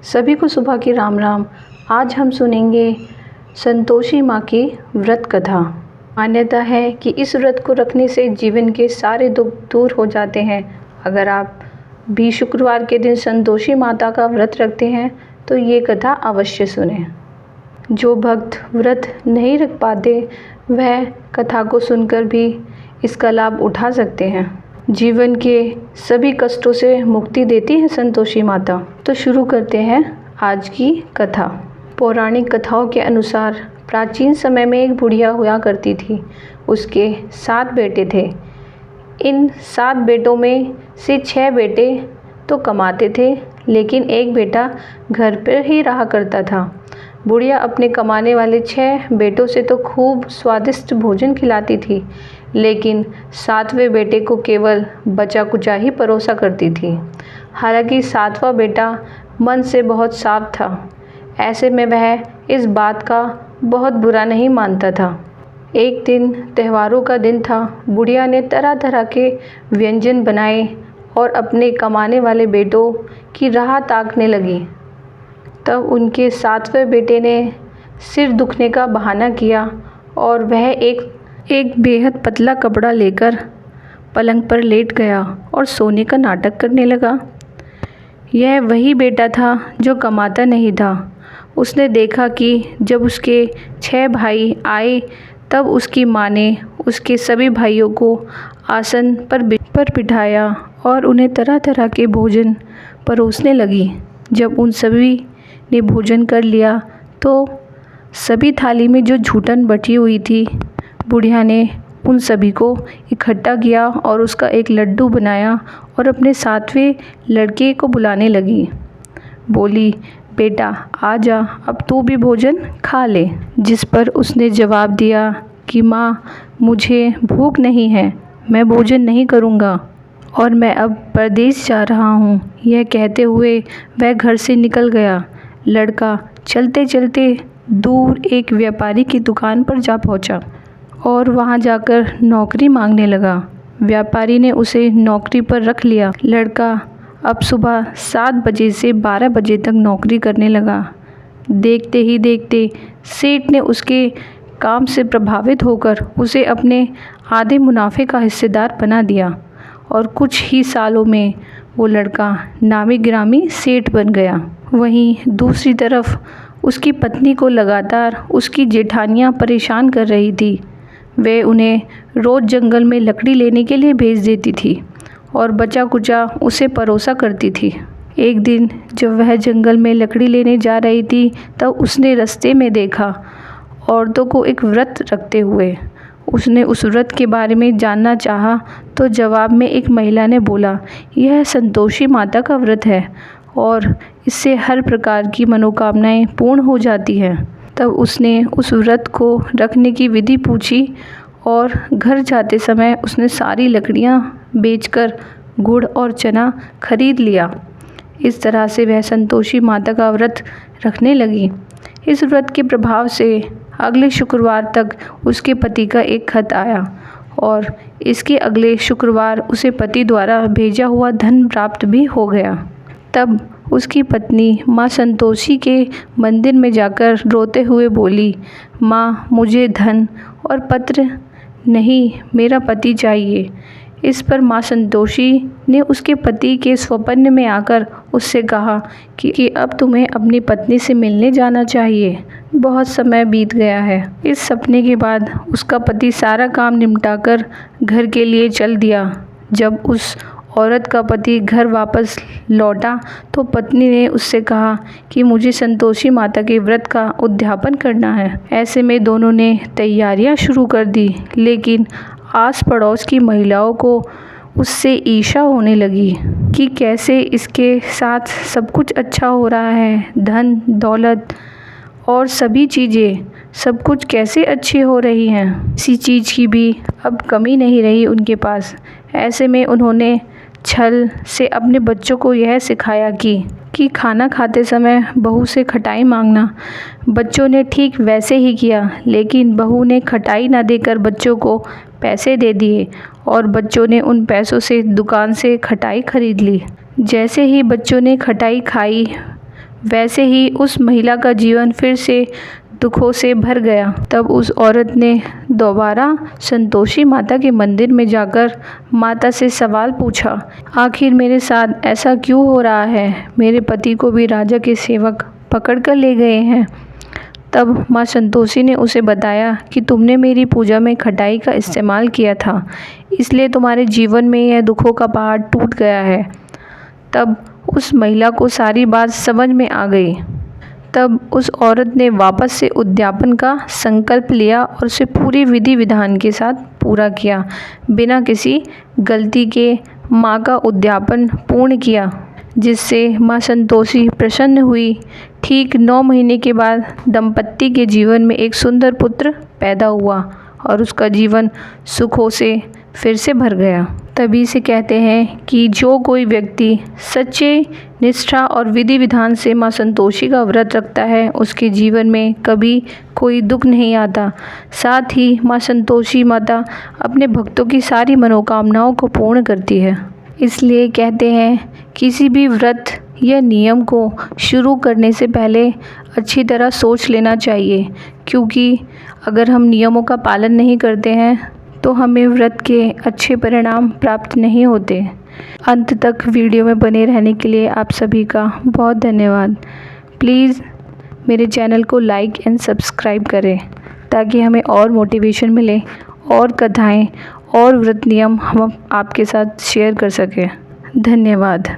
सभी को सुबह की राम राम। आज हम सुनेंगे संतोषी माँ की व्रत कथा। मान्यता है कि इस व्रत को रखने से जीवन के सारे दुख दूर हो जाते हैं। अगर आप भी शुक्रवार के दिन संतोषी माता का व्रत रखते हैं तो ये कथा अवश्य सुनें। जो भक्त व्रत नहीं रख पाते वह कथा को सुनकर भी इसका लाभ उठा सकते हैं। जीवन के सभी कष्टों से मुक्ति देती है संतोषी माता। तो शुरू करते हैं आज की कथा। पौराणिक कथाओं के अनुसार प्राचीन समय में एक बुढ़िया हुआ करती थी। उसके 7 बेटे थे। इन 7 बेटों में से 6 बेटे तो कमाते थे, लेकिन एक बेटा घर पर ही रहा करता था। बुढ़िया अपने कमाने वाले 6 बेटों से तो खूब स्वादिष्ट भोजन खिलाती थी, लेकिन 7वें बेटे को केवल बचा कुचा ही परोसा करती थी। हालांकि 7वां बेटा मन से बहुत साफ था। ऐसे में वह इस बात का बहुत बुरा नहीं मानता था। एक दिन त्योहारों का दिन था। बुढ़िया ने तरह तरह के व्यंजन बनाए और अपने कमाने वाले बेटों की राह ताकने लगी। तब उनके 7वें बेटे ने सिर दुखने का बहाना किया और वह एक बेहद पतला कपड़ा लेकर पलंग पर लेट गया और सोने का नाटक करने लगा। यह वही बेटा था जो कमाता नहीं था। उसने देखा कि जब उसके 6 भाई आए तब उसकी माँ ने उसके सभी भाइयों को आसन पर बिठाया और उन्हें तरह तरह के भोजन परोसने लगी। जब उन सभी ने भोजन कर लिया तो सभी थाली में जो झूठन बची हुई थी, बुढ़िया ने उन सभी को इकट्ठा किया और उसका एक लड्डू बनाया और अपने 7वें लड़के को बुलाने लगी। बोली, बेटा आ जा, अब तू भी भोजन खा ले। जिस पर उसने जवाब दिया कि माँ, मुझे भूख नहीं है, मैं भोजन नहीं करूँगा और मैं अब परदेश जा रहा हूँ। यह कहते हुए वह घर से निकल गया। लड़का चलते चलते दूर एक व्यापारी की दुकान पर जा पहुँचा और वहाँ जाकर नौकरी मांगने लगा। व्यापारी ने उसे नौकरी पर रख लिया। लड़का अब सुबह 7 बजे से 12 बजे तक नौकरी करने लगा। देखते ही देखते सेठ ने उसके काम से प्रभावित होकर उसे अपने आधे मुनाफे का हिस्सेदार बना दिया और कुछ ही सालों में वो लड़का नामी गिरामी सेठ बन गया। वहीं दूसरी तरफ उसकी पत्नी को लगातार उसकी जेठानियाँ परेशान कर रही थी। वे उन्हें रोज़ जंगल में लकड़ी लेने के लिए भेज देती थी और बचा कुचा उसे परोसा करती थी। एक दिन जब वह जंगल में लकड़ी लेने जा रही थी तब उसने रास्ते में देखा औरतों को एक व्रत रखते हुए। उसने उस व्रत के बारे में जानना चाहा तो जवाब में एक महिला ने बोला, यह संतोषी माता का व्रत है और इससे हर प्रकार की मनोकामनाएं पूर्ण हो जाती हैं। तब उसने उस व्रत को रखने की विधि पूछी और घर जाते समय उसने सारी लकड़ियां बेचकर गुड़ और चना खरीद लिया। इस तरह से वह संतोषी माता का व्रत रखने लगी। इस व्रत के प्रभाव से अगले शुक्रवार तक उसके पति का एक खत आया और इसके अगले शुक्रवार उसे पति द्वारा भेजा हुआ धन प्राप्त भी हो गया। तब उसकी पत्नी माँ संतोषी के मंदिर में जाकर रोते हुए बोली, माँ, मुझे धन और पत्र नहीं, मेरा पति चाहिए। इस पर माँ संतोषी ने उसके पति के स्वप्न में आकर उससे कहा कि अब तुम्हें अपनी पत्नी से मिलने जाना चाहिए। बहुत समय बीत गया है। इस सपने के बाद उसका पति सारा काम निपटाकर घर के लिए चल दिया। जब उस औरत का पति घर वापस लौटा तो पत्नी ने उससे कहा कि मुझे संतोषी माता के व्रत का उद्यापन करना है। ऐसे में दोनों ने तैयारियां शुरू कर दी, लेकिन आस पड़ोस की महिलाओं को उससे ईर्ष्या होने लगी कि कैसे इसके साथ सब कुछ अच्छा हो रहा है, धन दौलत और सभी चीज़ें, सब कुछ कैसे अच्छी हो रही हैं। किसी चीज़ की भी अब कमी नहीं रही उनके पास। ऐसे में उन्होंने छल से अपने बच्चों को यह सिखाया कि खाना खाते समय बहू से खटाई मांगना। बच्चों ने ठीक वैसे ही किया, लेकिन बहू ने खटाई ना देकर बच्चों को पैसे दे दिए और बच्चों ने उन पैसों से दुकान से खटाई खरीद ली। जैसे ही बच्चों ने खटाई खाई वैसे ही उस महिला का जीवन फिर से दुखों से भर गया। तब उस औरत ने दोबारा संतोषी माता के मंदिर में जाकर माता से सवाल पूछा, आखिर मेरे साथ ऐसा क्यों हो रहा है? मेरे पति को भी राजा के सेवक पकड़ कर ले गए हैं। तब माँ संतोषी ने उसे बताया कि तुमने मेरी पूजा में खटाई का इस्तेमाल किया था, इसलिए तुम्हारे जीवन में यह दुखों का पहाड़ टूट गया है। तब उस महिला को सारी बात समझ में आ गई। तब उस औरत ने वापस से उद्यापन का संकल्प लिया और उसे पूरी विधि विधान के साथ पूरा किया। बिना किसी गलती के माँ का उद्यापन पूर्ण किया, जिससे माँ संतोषी प्रसन्न हुई। ठीक 9 महीने के बाद दंपत्ति के जीवन में एक सुंदर पुत्र पैदा हुआ और उसका जीवन सुखों से फिर से भर गया। तभी से कहते हैं कि जो कोई व्यक्ति सच्चे निष्ठा और विधि विधान से माँ संतोषी का व्रत रखता है, उसके जीवन में कभी कोई दुख नहीं आता। साथ ही माँ संतोषी माता अपने भक्तों की सारी मनोकामनाओं को पूर्ण करती है। इसलिए कहते हैं किसी भी व्रत या नियम को शुरू करने से पहले अच्छी तरह सोच लेना चाहिए, क्योंकि अगर हम नियमों का पालन नहीं करते हैं तो हमें व्रत के अच्छे परिणाम प्राप्त नहीं होते। अंत तक वीडियो में बने रहने के लिए आप सभी का बहुत धन्यवाद। प्लीज़ मेरे चैनल को लाइक एंड सब्सक्राइब करें ताकि हमें और मोटिवेशन मिले और कथाएं और व्रत नियम हम आपके साथ शेयर कर सकें। धन्यवाद।